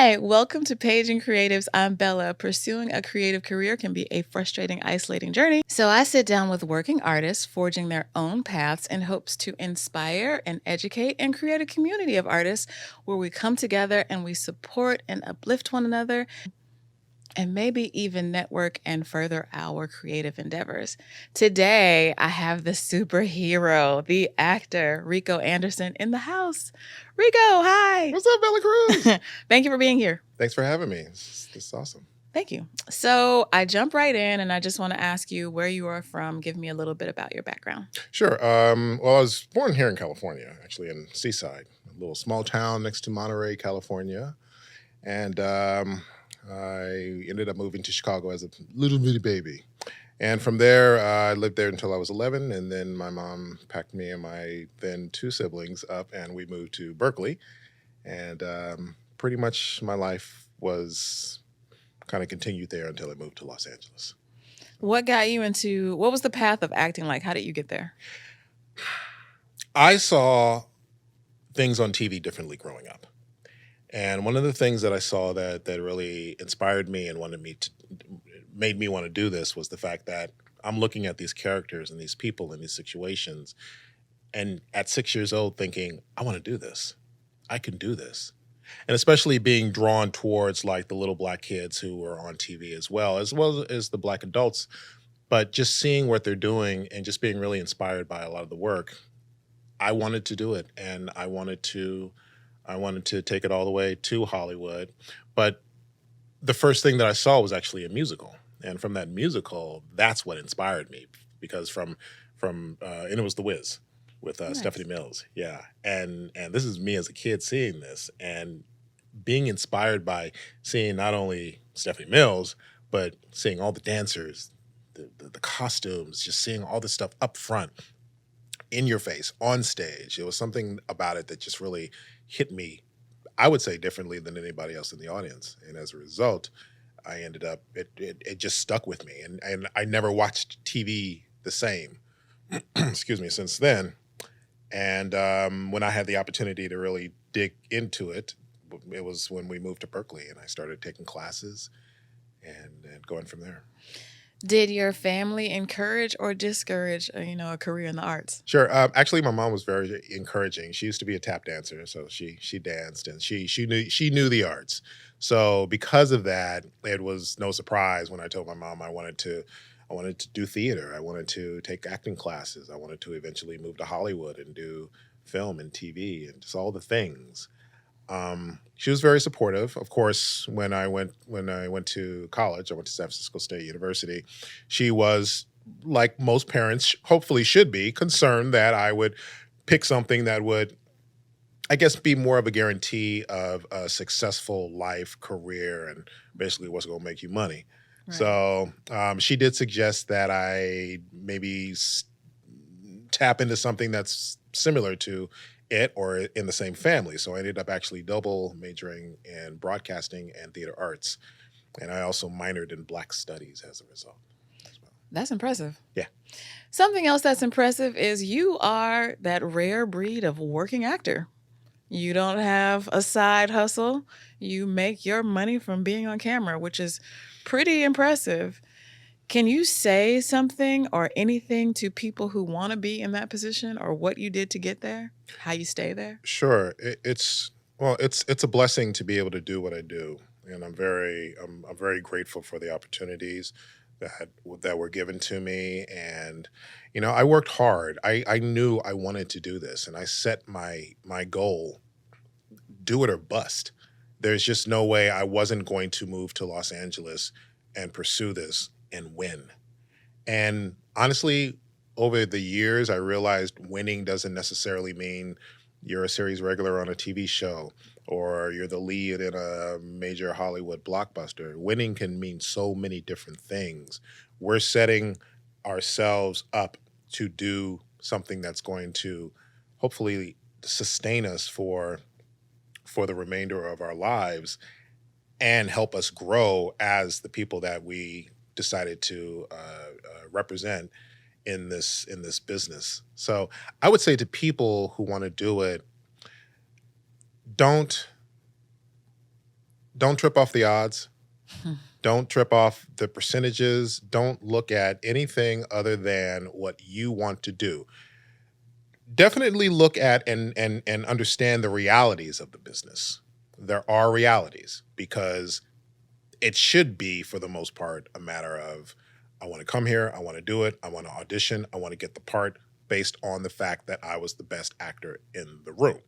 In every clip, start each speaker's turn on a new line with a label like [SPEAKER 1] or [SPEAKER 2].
[SPEAKER 1] Hi, welcome to Paging Creatives. I'm Bella. Pursuing a creative career can be a frustrating, isolating journey. So I sit down with working artists forging their own paths in hopes to inspire and educate and create a community of artists where we come together and we support and uplift one another and maybe even network and further our creative endeavors. Today, I have the superhero, the actor, Rico Anderson, in the house. Rico, hi.
[SPEAKER 2] What's up, Bella Cruz?
[SPEAKER 1] Thank you for being here.
[SPEAKER 2] Thanks for having me. This is awesome.
[SPEAKER 1] Thank you. So I jump right in and I just want to ask you where you are from. Give me a little bit about your background.
[SPEAKER 2] Sure. Well, I was born here in California, actually in Seaside, a little small town next to Monterey, California. And I ended up moving to Chicago as a little bitty baby. And from there, I lived there until I was 11. And then my mom packed me and my then two siblings up and we moved to Berkeley. And pretty much my life was kind of continued there until I moved to Los Angeles.
[SPEAKER 1] What was the path of acting like? How did you get there?
[SPEAKER 2] I saw things on TV differently growing up. And one of the things that I saw that really inspired me and made me want to do this was the fact that I'm looking at these characters and these people in these situations, and at 6 years old thinking, I want to do this. I can do this. And especially being drawn towards like the little black kids who were on TV as well as the black adults, but just seeing what they're doing and just being really inspired by a lot of the work. I wanted to do it, and I wanted to take it all the way to Hollywood. But the first thing that I saw was actually a musical. And from that musical, that's what inspired me, because and it was The Wiz with
[SPEAKER 1] Nice.
[SPEAKER 2] Stephanie Mills. Yeah. And this is me as a kid seeing this and being inspired by seeing not only Stephanie Mills, but seeing all the dancers, the costumes, just seeing all this stuff up front, in your face, on stage. It was something about it that just really hit me, I would say, differently than anybody else in the audience. And as a result, I ended up, it just stuck with me. And I never watched TV the same, excuse me, since then. And when I had the opportunity to really dig into it, it was when we moved to Berkeley and I started taking classes and going from there.
[SPEAKER 1] Did your family encourage or discourage, a career in the arts?
[SPEAKER 2] Sure. Actually, my mom was very encouraging. She used to be a tap dancer, so she danced and she knew the arts. So because of that, it was no surprise when I told my mom I wanted to do theater. I wanted to take acting classes. I wanted to eventually move to Hollywood and do film and TV and just all the things. She was very supportive. Of course, when I went to college, I went to San Francisco State University. She was, like most parents hopefully should be, concerned that I would pick something that would, I guess, be more of a guarantee of a successful life, career, and basically what's going to make you money.
[SPEAKER 1] Right.
[SPEAKER 2] So she did suggest that I maybe tap into something that's similar to it or in the same family. So I ended up actually double majoring in broadcasting and theater arts. And I also minored in Black studies as a result as well.
[SPEAKER 1] That's impressive.
[SPEAKER 2] Yeah.
[SPEAKER 1] Something else that's impressive is you are that rare breed of working actor. You don't have a side hustle. You make your money from being on camera, which is pretty impressive. Can you say something or anything to people who want to be in that position, or what you did to get there, how you stay there?
[SPEAKER 2] Sure. It's a blessing to be able to do what I do. And I'm very grateful for the opportunities that were given to me. And, I worked hard. I knew I wanted to do this, and I set my goal, do it or bust. There's just no way I wasn't going to move to Los Angeles and pursue this and win. And honestly, over the years, I realized winning doesn't necessarily mean you're a series regular on a TV show or you're the lead in a major Hollywood blockbuster. Winning can mean so many different things. We're setting ourselves up to do something that's going to hopefully sustain us for the remainder of our lives and help us grow as the people that we decided to represent in this business. So I would say to people who want to do it, don't don't trip off the odds. Don't trip off the percentages. Don't look at anything other than what you want to do. Definitely look at and understand the realities of the business. There are realities, because it should be, for the most part, a matter of, I want to come here, I want to do it, I want to audition, I want to get the part based on the fact that I was the best actor in the room,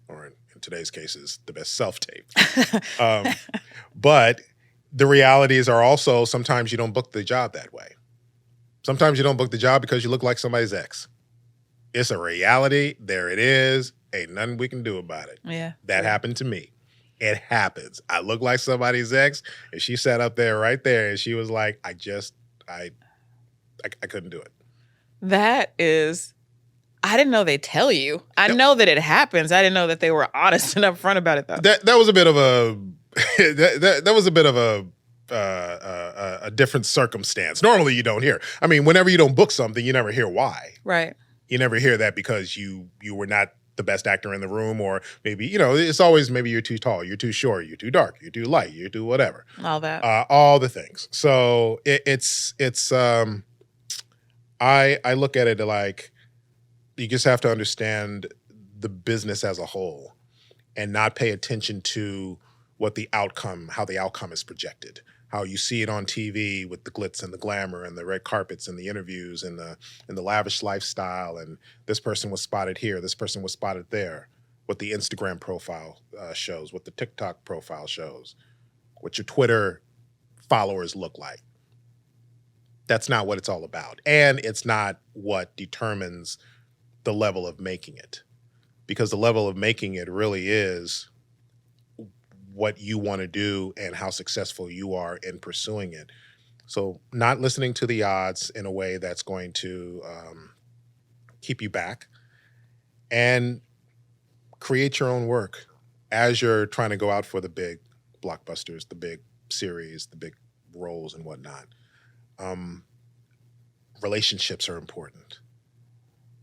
[SPEAKER 2] or in today's cases, the best self-tape. But the realities are also, sometimes you don't book the job that way. Sometimes you don't book the job because you look like somebody's ex. It's a reality. There it is. Ain't nothing we can do about it.
[SPEAKER 1] Yeah.
[SPEAKER 2] That happened to me. It happens. I look like somebody's ex, and she sat up there right there, and she was like, I couldn't do it.
[SPEAKER 1] That is, I didn't know they tell you. I know that it happens. I didn't know that they were honest and upfront about it, though.
[SPEAKER 2] That was a bit of a that was a bit of a different circumstance. Normally, you don't hear. I mean, whenever you don't book something, you never hear why.
[SPEAKER 1] Right.
[SPEAKER 2] You never hear that because you were not the best actor in the room, or maybe, it's always maybe you're too tall, you're too short, you're too dark, you're too light, you're too whatever.
[SPEAKER 1] All that.
[SPEAKER 2] All the things. So I look at it like, you just have to understand the business as a whole and not pay attention to how the outcome is projected, how you see it on TV with the glitz and the glamour and the red carpets and the interviews and the lavish lifestyle, and this person was spotted here, this person was spotted there, what the Instagram profile shows, what the TikTok profile shows, what your Twitter followers look like. That's not what it's all about. And it's not what determines the level of making it, because the level of making it really is what you want to do and how successful you are in pursuing it. So not listening to the odds in a way that's going to keep you back, and create your own work as you're trying to go out for the big blockbusters, the big series, the big roles and whatnot. Relationships are important.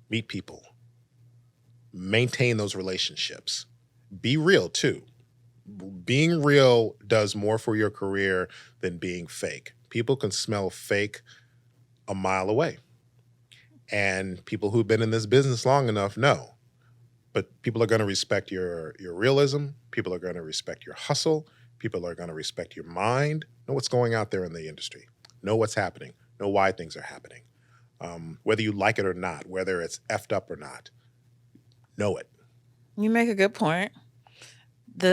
[SPEAKER 2] Meet people. Maintain those relationships. Be real too. Being real does more for your career than being fake. People can smell fake a mile away. And people who've been in this business long enough know. But people are going to respect your realism. People are going to respect your hustle. People are going to respect your mind. Know what's going out there in the industry. Know what's happening. Know why things are happening. Whether you like it or not, whether it's effed up or not, know it.
[SPEAKER 1] You make a good point.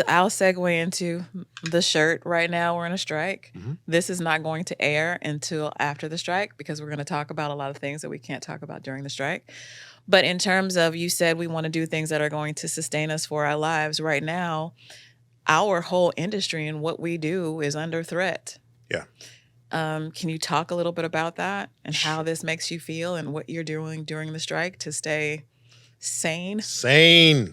[SPEAKER 1] I'll segue into the shirt. Right now, we're in a strike. Mm-hmm. This is not going to air until after the strike, because we're going to talk about a lot of things that we can't talk about during the strike. But in terms of, you said we want to do things that are going to sustain us for our lives. Right now, our whole industry and what we do is under threat.
[SPEAKER 2] Yeah.
[SPEAKER 1] Can you talk a little bit about that and how this makes you feel and what you're doing during the strike to stay sane?
[SPEAKER 2] Sanity.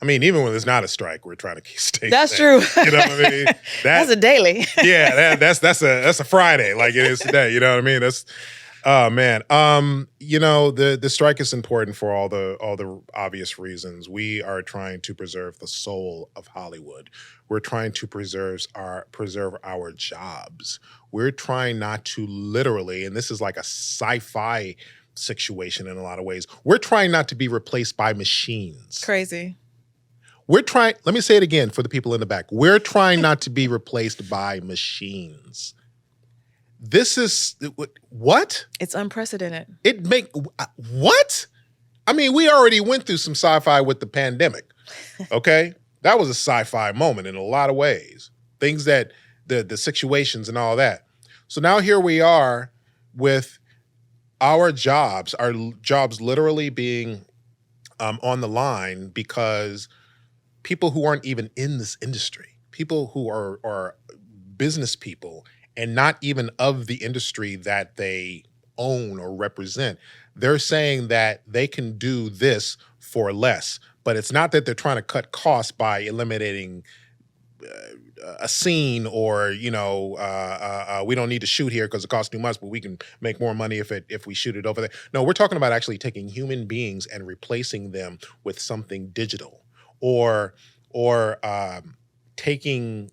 [SPEAKER 2] I mean, even when there's not a strike, we're trying to stay.
[SPEAKER 1] That's
[SPEAKER 2] sane.
[SPEAKER 1] True.
[SPEAKER 2] You know what I mean?
[SPEAKER 1] That's a daily.
[SPEAKER 2] Yeah, that's a Friday, like it is today. You know what I mean? That's, oh man. The strike is important for all the obvious reasons. We are trying to preserve the soul of Hollywood. We're trying to preserve our jobs. We're trying not to literally, and this is like a sci-fi situation in a lot of ways, we're trying not to be replaced by machines.
[SPEAKER 1] Crazy.
[SPEAKER 2] Let me say it again for the people in the back. We're trying not to be replaced by machines. This is, what?
[SPEAKER 1] It's unprecedented.
[SPEAKER 2] What? I mean, we already went through some sci-fi with the pandemic, okay? That was a sci-fi moment in a lot of ways. Things that, the situations and all that. So now here we are with our jobs literally being on the line because people who aren't even in this industry, people who are business people and not even of the industry that they own or represent, they're saying that they can do this for less. But it's not that they're trying to cut costs by eliminating a scene or, we don't need to shoot here because it costs too much, but we can make more money if we shoot it over there. No, we're talking about actually taking human beings and replacing them with something digital or or taking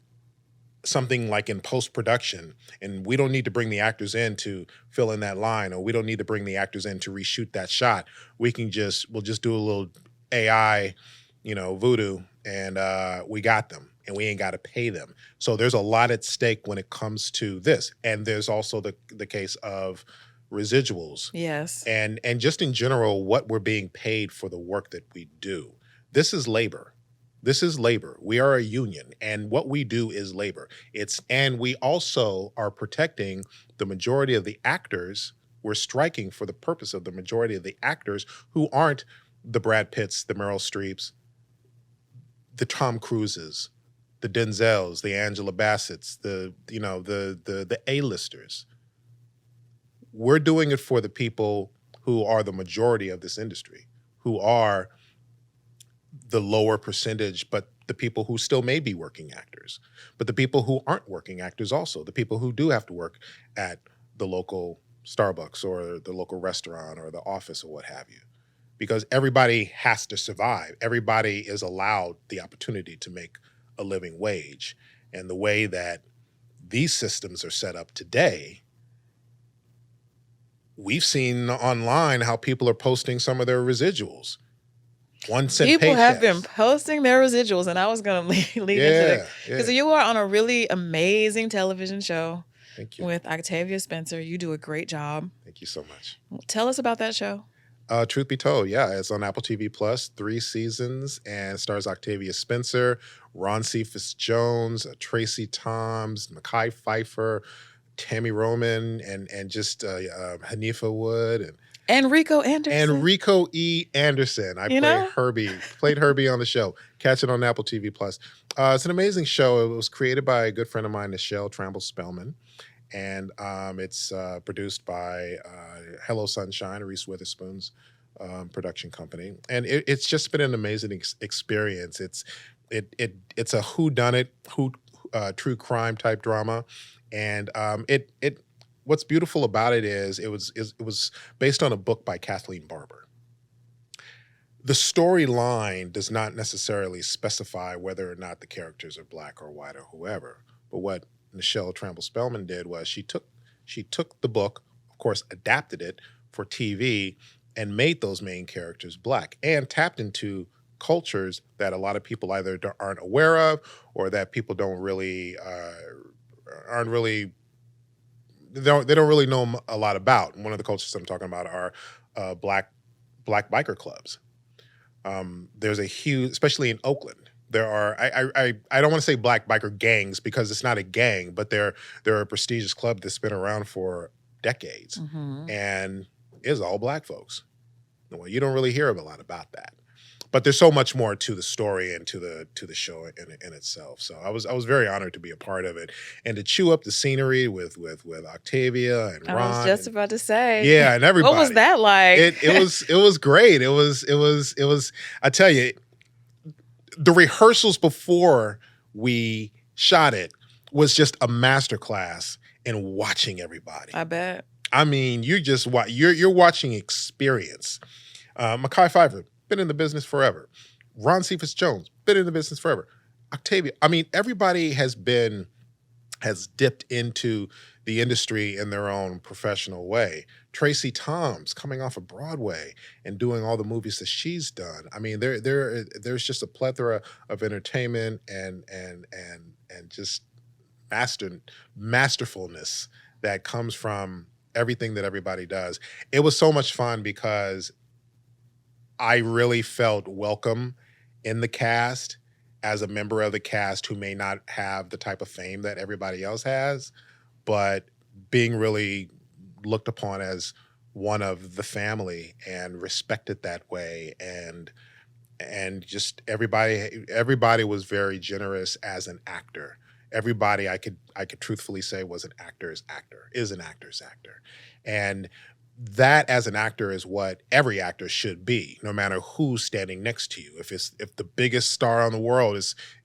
[SPEAKER 2] something like in post-production, and we don't need to bring the actors in to fill in that line, or we don't need to bring the actors in to reshoot that shot. We'll just do a little AI, voodoo, and we got them, and we ain't got to pay them. So there's a lot at stake when it comes to this. And there's also the case of residuals.
[SPEAKER 1] Yes.
[SPEAKER 2] And just in general, what we're being paid for the work that we do. This is labor. This is labor. We are a union, and what we do is labor. And we also are protecting the majority of the actors. We're striking for the purpose of the majority of the actors who aren't the Brad Pitts, the Meryl Streeps, the Tom Cruises, the Denzels, the Angela Bassetts, the A-listers. We're doing it for the people who are the majority of this industry, who are the lower percentage, but the people who still may be working actors, but the people who aren't working actors also, the people who do have to work at the local Starbucks or the local restaurant or the office or what have you. Because everybody has to survive. Everybody is allowed the opportunity to make a living wage. And the way that these systems are set up today, we've seen online how people are posting some of their residuals. 1 cent
[SPEAKER 1] People
[SPEAKER 2] paychecks.
[SPEAKER 1] have been posting their residuals, and I was going to lead into that. Because you are on a really amazing television show.
[SPEAKER 2] Thank you.
[SPEAKER 1] With Octavia Spencer. You do a great job.
[SPEAKER 2] Thank you so much.
[SPEAKER 1] Tell us about that show.
[SPEAKER 2] Truth be told, yeah, it's on Apple TV Plus, 3 seasons, and it stars Octavia Spencer, Ron Cephas Jones, Tracy Toms, Mekhi Phifer, Tammy Roman, and just Hanifa Wood
[SPEAKER 1] and Rico Anderson.
[SPEAKER 2] And Rico E. Anderson. I played Herbie on the show. Catch it on Apple TV Plus. It's an amazing show. It was created by a good friend of mine, Nichelle Tramble-Spellman. And it's produced by Hello Sunshine, Reese Witherspoon's production company. And it's just been an amazing experience. It's a whodunit, true crime type drama. And what's beautiful about it is it was based on a book by Kathleen Barber. The storyline does not necessarily specify whether or not the characters are black or white or whoever. But what Nichelle Tramble-Spellman did was she took the book, of course, adapted it for TV, and made those main characters black, and tapped into cultures that a lot of people either aren't aware of, or that people don't really they don't really know a lot about. And one of the cultures I'm talking about are black biker clubs. There's a huge, especially in Oakland, there are, I don't want to say black biker gangs because it's not a gang, but they're a prestigious club that's been around for decades, and it's all black folks. Well, you don't really hear a lot about that, but there's so much more to the story and to the show in itself. So I was very honored to be a part of it and to chew up the scenery with Octavia and Ron.
[SPEAKER 1] I was just about to say,
[SPEAKER 2] yeah, and everybody.
[SPEAKER 1] What was that like?
[SPEAKER 2] It was great. It was. I tell you, the rehearsals before we shot it was just a masterclass in watching everybody.
[SPEAKER 1] I bet.
[SPEAKER 2] I mean, you're watching experience. Mekhi Phifer, been in the business forever. Ron Cephas Jones, been in the business forever. Octavia, I mean, everybody has dipped into the industry in their own professional way. Tracy Toms coming off of Broadway and doing all the movies that she's done. I mean, there's just a plethora of entertainment and just masterfulness that comes from everything that everybody does. It was so much fun because I really felt welcome in the cast as a member of the cast who may not have the type of fame that everybody else has, but being really looked upon as one of the family and respected that way. And just everybody was very generous as an actor. Everybody I could truthfully say was an actor's actor, is an actor's actor. And that as an actor is what every actor should be, no matter who's standing next to you. If the biggest star on the world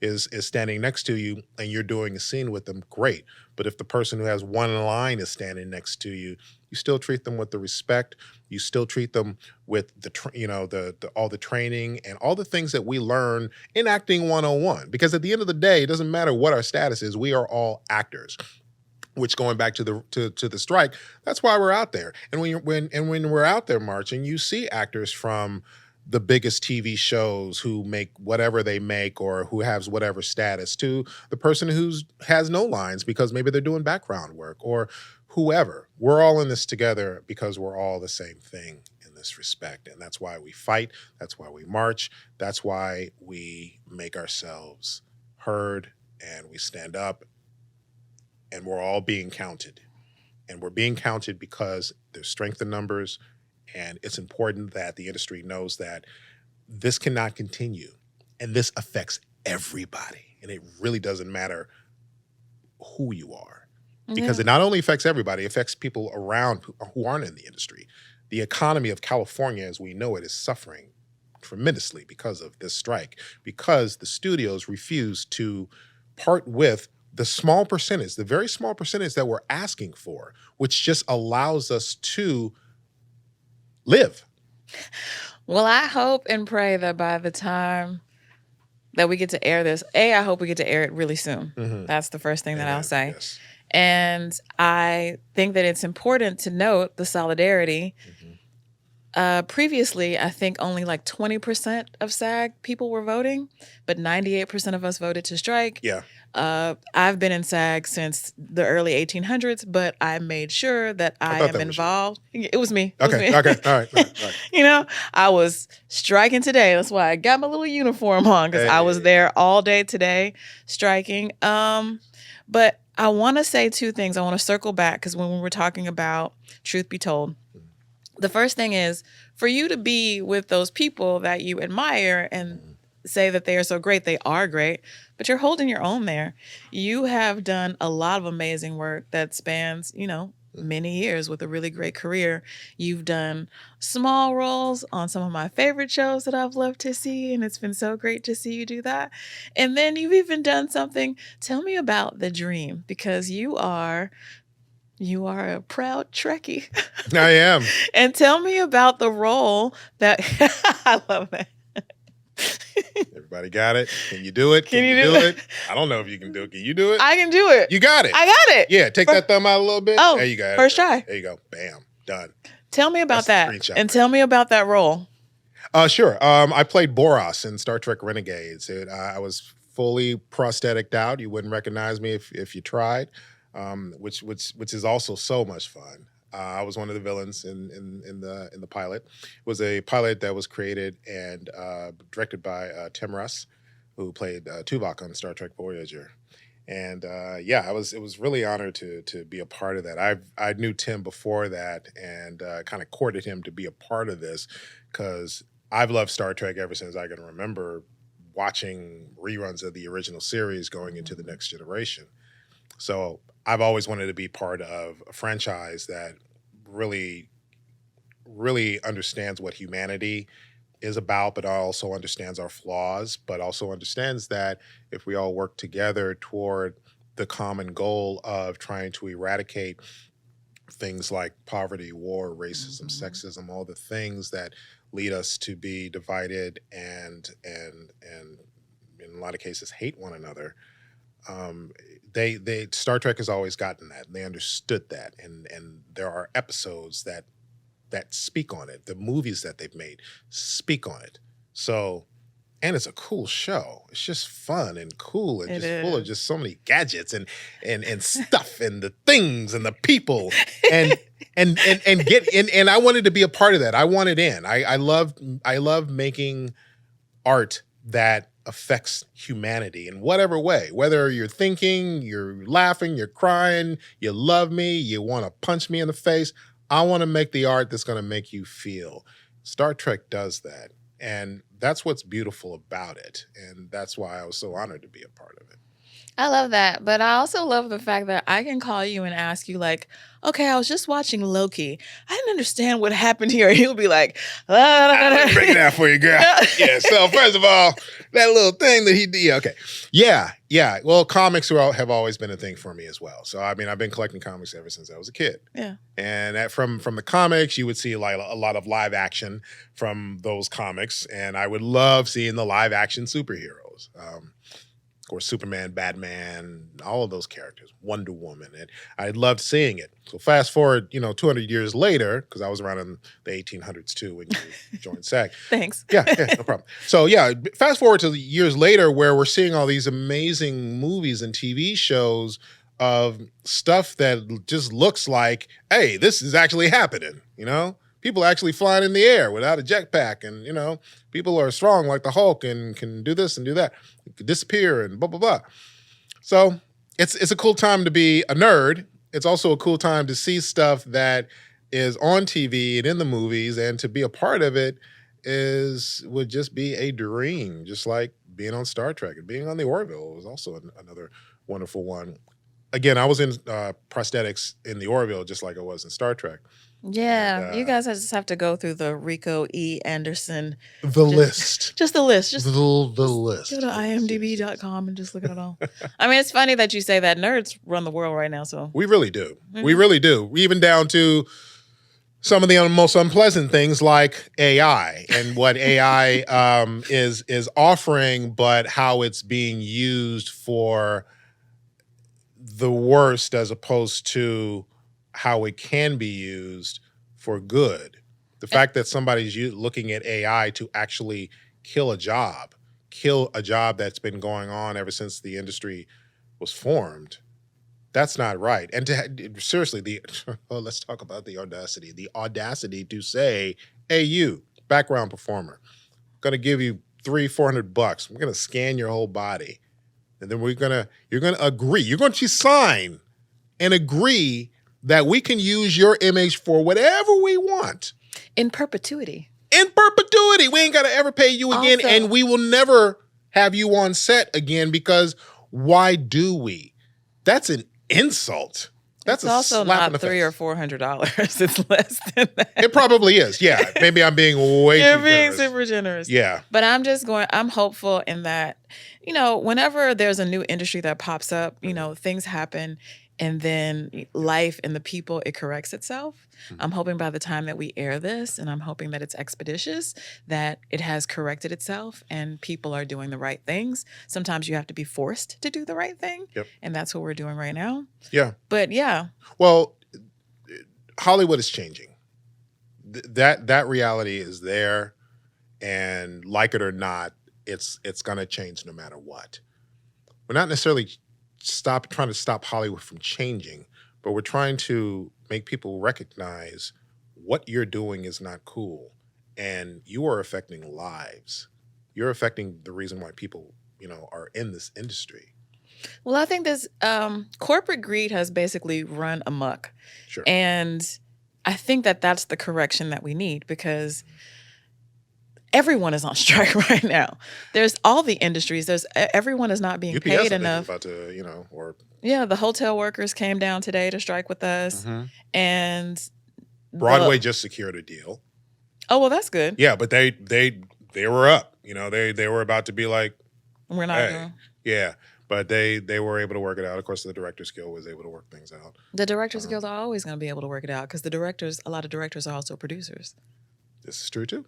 [SPEAKER 2] is standing next to you and you're doing a scene with them, great. But if the person who has one line is standing next to you, you still treat them with the respect. You still treat them with the all the training and all the things that we learn in acting 101. Because at the end of the day, it doesn't matter what our status is. We are all actors. Which, going back to the strike, that's why we're out there. And when we're out there marching, you see actors from the biggest TV shows who make whatever they make or who has whatever status, to the person who has no lines because maybe they're doing background work, or whoever. We're all in this together because we're all the same thing in this respect. And that's why we fight. That's why we march. That's why we make ourselves heard and we stand up. And we're all being counted. And we're being counted because there's strength in numbers. And it's important that the industry knows that this cannot continue. And this affects everybody. And it really doesn't matter who you are. Because it not only affects everybody, it affects people around who aren't in the industry. The economy of California, as we know it, is suffering tremendously because of this strike. Because the studios refuse to part with the small percentage, the very small percentage that we're asking for, which just allows us to live.
[SPEAKER 1] Well, I hope and pray that by the time that we get to air this, I hope we get to air it really soon. Mm-hmm. That's the first thing that I'll say. Yes. And I think that it's important to note the solidarity. Mm-hmm. Previously, I think only like 20% of SAG people were voting, but 98% of us voted to strike. Yeah. I've been in SAG since the early 1800s, but I made sure that I am involved. It was me.
[SPEAKER 2] Okay. All right.
[SPEAKER 1] You know, I was striking today. That's why I got my little uniform on, because I was there all day today striking. But I want to say two things. I want to circle back, because when we were talking about truth be told, the first thing is for you to be with those people that you admire and say that they are so great. They are great, but you're holding your own there. You have done a lot of amazing work that spans, many years with a really great career. You've done small roles on some of my favorite shows that I've loved to see, and it's been so great to see you do that. And then you've even done something. Tell me about the dream, because you are a proud Trekkie.
[SPEAKER 2] I am.
[SPEAKER 1] And tell me about the role that I love that.
[SPEAKER 2] Everybody got it? Can you do it? Can you do it? I don't know if you can do it. Can you do it?
[SPEAKER 1] I can do it.
[SPEAKER 2] You got it.
[SPEAKER 1] I got it.
[SPEAKER 2] Yeah, take that thumb out a little bit.
[SPEAKER 1] Oh,
[SPEAKER 2] there you go.
[SPEAKER 1] First try.
[SPEAKER 2] There you go. Bam. Done.
[SPEAKER 1] Tell me about that. And tell me about that role.
[SPEAKER 2] Sure. I played Boros in Star Trek Renegades. I was fully prosthetic out. You wouldn't recognize me if you tried, which is also so much fun. I was one of the villains in the pilot. It was a pilot that was created and directed by Tim Russ, who played Tuvok on Star Trek Voyager. And it was really honored to be a part of that. I knew Tim before that and kind of courted him to be a part of this, because I've loved Star Trek ever since I can remember watching reruns of the original series going into the next generation. So I've always wanted to be part of a franchise that really, really understands what humanity is about, but also understands our flaws, but also understands that if we all work together toward the common goal of trying to eradicate things like poverty, war, racism, sexism, all the things that lead us to be divided and in a lot of cases hate one another. They Star Trek has always gotten that, and they understood that, and there are episodes that speak on it. The movies that they've made speak on it. So, and it's a cool show. It's just fun and cool and full of just so many gadgets and stuff and the things and the people and I wanted to be a part of that. I wanted in. I love making art that affects humanity in whatever way, whether you're thinking, you're laughing, you're crying, you love me, you want to punch me in the face. I want to make the art that's going to make you feel. Star Trek does that. And that's what's beautiful about it. And that's why I was so honored to be a part of it.
[SPEAKER 1] I love that, but I also love the fact that I can call you and ask you like, "Okay, I was just watching Loki. I didn't understand what happened here." You'll be like,
[SPEAKER 2] Let me break it out for you, girl. Yeah. So first of all, that little thing that he did. Yeah. Okay. Yeah. Yeah. Well, comics have always been a thing for me as well. So I mean, I've been collecting comics ever since I was a kid.
[SPEAKER 1] Yeah.
[SPEAKER 2] And from the comics, you would see like a lot of live action from those comics, and I would love seeing the live action superheroes. Of course, Superman, Batman, all of those characters, Wonder Woman, and I loved seeing it. So fast forward, 200 years later, because I was around in the 1800s too when you joined SAG.
[SPEAKER 1] Thanks.
[SPEAKER 2] Yeah, no problem. So yeah, fast forward to years later where we're seeing all these amazing movies and TV shows of stuff that just looks like, hey, this is actually happening, People are actually flying in the air without a jetpack, and people are strong like the Hulk and can do this and do that, disappear and blah blah blah. So it's a cool time to be a nerd. It's also a cool time to see stuff that is on TV and in the movies, and to be a part of it would just be a dream. Just like being on Star Trek and being on the Orville was also another wonderful one. Again, I was in prosthetics in the Orville just like I was in Star Trek.
[SPEAKER 1] Yeah, you guys just have to go through the Rico E. Anderson.
[SPEAKER 2] List.
[SPEAKER 1] Just the list. Just
[SPEAKER 2] the list.
[SPEAKER 1] Go to imdb.com and just look at it all. I mean, it's funny that you say that. Nerds run the world right now, so.
[SPEAKER 2] We really do. Mm-hmm. We really do. Even down to some of the most unpleasant things like AI and what AI is offering, but how it's being used for the worst as opposed to how it can be used for good. The fact that somebody's looking at AI to actually kill a job that's been going on ever since the industry was formed, that's not right. And seriously, let's talk about the audacity. The audacity to say, hey, you, background performer, I'm going to give you $300-400. We're going to scan your whole body. And then you're going to agree. You're going to sign and agree that we can use your image for whatever we want.
[SPEAKER 1] In perpetuity.
[SPEAKER 2] In perpetuity. We ain't got to ever pay you again, also, and we will never have you on set again, because why do we? That's an insult. That's
[SPEAKER 1] it's also not $300 or $400. It's less than that.
[SPEAKER 2] It probably is. Yeah. Maybe I'm being way
[SPEAKER 1] You're
[SPEAKER 2] too
[SPEAKER 1] being
[SPEAKER 2] generous.
[SPEAKER 1] super generous.
[SPEAKER 2] Yeah.
[SPEAKER 1] But I'm hopeful in that, whenever there's a new industry that pops up, things happen, and then life and the people, it corrects itself. Mm-hmm. I'm hoping by the time that we air this, and I'm hoping that it's expeditious, that it has corrected itself and people are doing the right things. Sometimes you have to be forced to do the right thing.
[SPEAKER 2] Yep.
[SPEAKER 1] And that's what we're doing right now.
[SPEAKER 2] Yeah.
[SPEAKER 1] But yeah.
[SPEAKER 2] Well, Hollywood is changing. That reality is there. And like it or not, it's going to change no matter what. We're not necessarily trying to stop Hollywood from changing, but we're trying to make people recognize what you're doing is not cool, and you are affecting lives. You're affecting the reason why people, are in this industry.
[SPEAKER 1] Well, I think this corporate greed has basically run amok.
[SPEAKER 2] Sure.
[SPEAKER 1] And I think that that's the correction that we need, because everyone is on strike right now. There's all the industries. Everyone is not being
[SPEAKER 2] UPS
[SPEAKER 1] paid enough.
[SPEAKER 2] About to,
[SPEAKER 1] Yeah, the hotel workers came down today to strike with us, and
[SPEAKER 2] Broadway just secured a deal.
[SPEAKER 1] Oh, well, that's good.
[SPEAKER 2] Yeah, but they were up. They were about to be like,
[SPEAKER 1] we're not. Hey.
[SPEAKER 2] Yeah, but they were able to work it out. Of course, the Directors Guild was able to work things out.
[SPEAKER 1] The Directors Guild are always going to be able to work it out, because a lot of directors are also producers.
[SPEAKER 2] This is true too.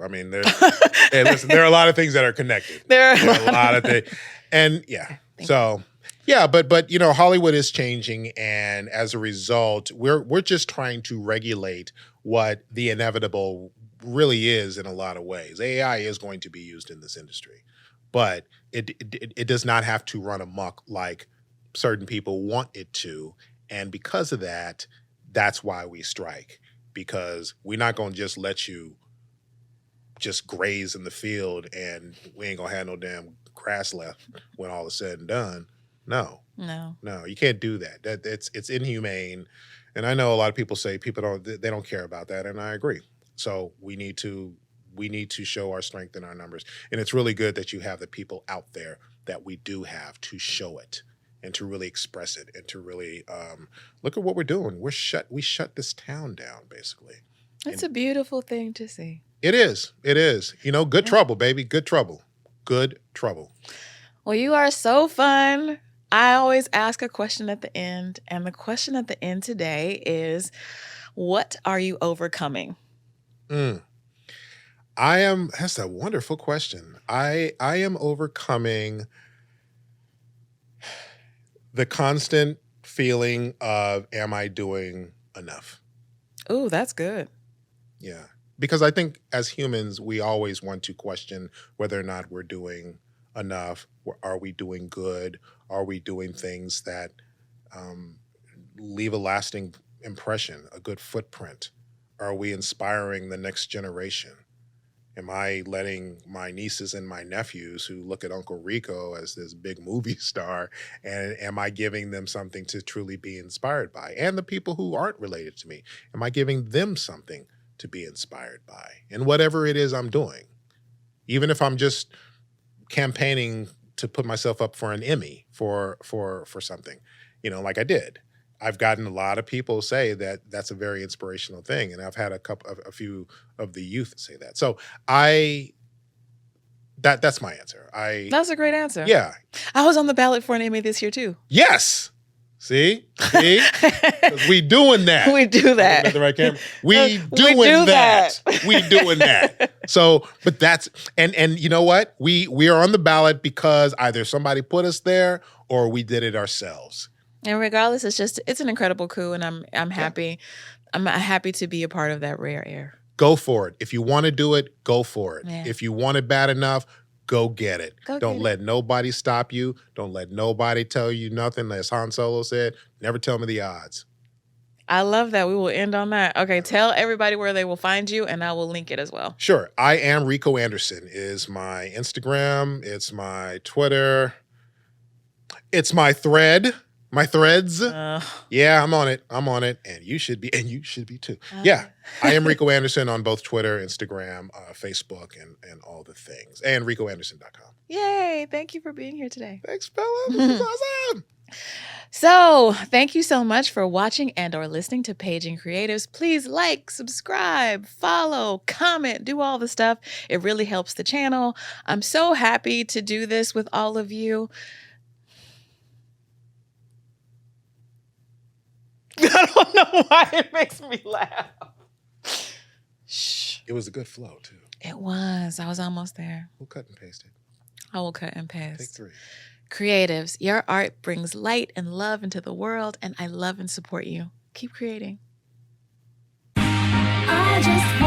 [SPEAKER 2] I mean, hey, listen, there are a lot of things that are connected.
[SPEAKER 1] There are
[SPEAKER 2] a lot of things. And yeah, but Hollywood is changing, and as a result, we're just trying to regulate what the inevitable really is in a lot of ways. AI is going to be used in this industry, but it does not have to run amok like certain people want it to, and because of that, that's why we strike, because we're not going to just let you just graze in the field and we ain't gonna have no damn grass left when all is said and done. No, you can't do that. It's inhumane. And I know a lot of people say they don't care about that, and I agree. So we need to we need to show our strength in our numbers. And it's really good that you have the people out there that we do have to show it and to really express it and to really look at what we're doing. We shut this town down, basically.
[SPEAKER 1] It's a beautiful thing to see.
[SPEAKER 2] It is. It is. You know, good trouble, baby. Good trouble. Good trouble.
[SPEAKER 1] Well, you are so fun. I always ask a question at the end, and the question at the end today is, what are you overcoming?
[SPEAKER 2] That's a wonderful question. I am overcoming the constant feeling of, am I doing enough?
[SPEAKER 1] Ooh, that's good.
[SPEAKER 2] Yeah. Because I think as humans, we always want to question whether or not we're doing enough. Are we doing good? Are we doing things that leave a lasting impression, a good footprint? Are we inspiring the next generation? Am I letting my nieces and my nephews who look at Uncle Rico as this big movie star, and am I giving them something to truly be inspired by? And the people who aren't related to me, am I giving them something to be inspired by? And whatever it is I'm doing, even if I'm just campaigning to put myself up for an Emmy for something, you know, like I did. I've gotten a lot of people say that that's a very inspirational thing, and I've had a few of the youth say that. So that's my answer.
[SPEAKER 1] That's a great answer.
[SPEAKER 2] Yeah.
[SPEAKER 1] I was on the ballot for an Emmy this year too.
[SPEAKER 2] Yes. See? 'Cause we doing that.
[SPEAKER 1] We do that.
[SPEAKER 2] At the right camera. We doing that. We doing that. So, but that's and you know what? We are on the ballot because either somebody put us there or we did it ourselves.
[SPEAKER 1] And regardless, it's an incredible coup, and I'm happy. I'm happy to be a part of that rare air.
[SPEAKER 2] Go for it. If you want to do it, go for it.
[SPEAKER 1] Yeah.
[SPEAKER 2] If you want it bad enough, go get it. Don't let nobody stop you. Don't let nobody tell you nothing. As Han Solo said, never tell me the odds.
[SPEAKER 1] I love that. We will end on that. Okay, tell everybody where they will find you, and I will link it as well.
[SPEAKER 2] Sure. I am Rico Anderson is my Instagram. It's my Twitter. It's my thread. My threads. Yeah, I'm on it. And you should be too. Yeah. I am Rico Anderson on both Twitter, Instagram, Facebook, and all the things. And RicoAnderson.com.
[SPEAKER 1] Yay. Thank you for being here today.
[SPEAKER 2] Thanks, Bella. This is awesome.
[SPEAKER 1] So thank you so much for watching and or listening to Paging Creatives. Please like, subscribe, follow, comment, do all the stuff. It really helps the channel. I'm so happy to do this with all of you. I don't know why it makes me laugh. Shh.
[SPEAKER 2] It was a good flow, too.
[SPEAKER 1] It was. I was almost there.
[SPEAKER 2] We'll cut and paste it.
[SPEAKER 1] I will cut and paste.
[SPEAKER 2] Take 3.
[SPEAKER 1] Creatives, your art brings light and love into the world, and I love and support you. Keep creating.
[SPEAKER 3] I just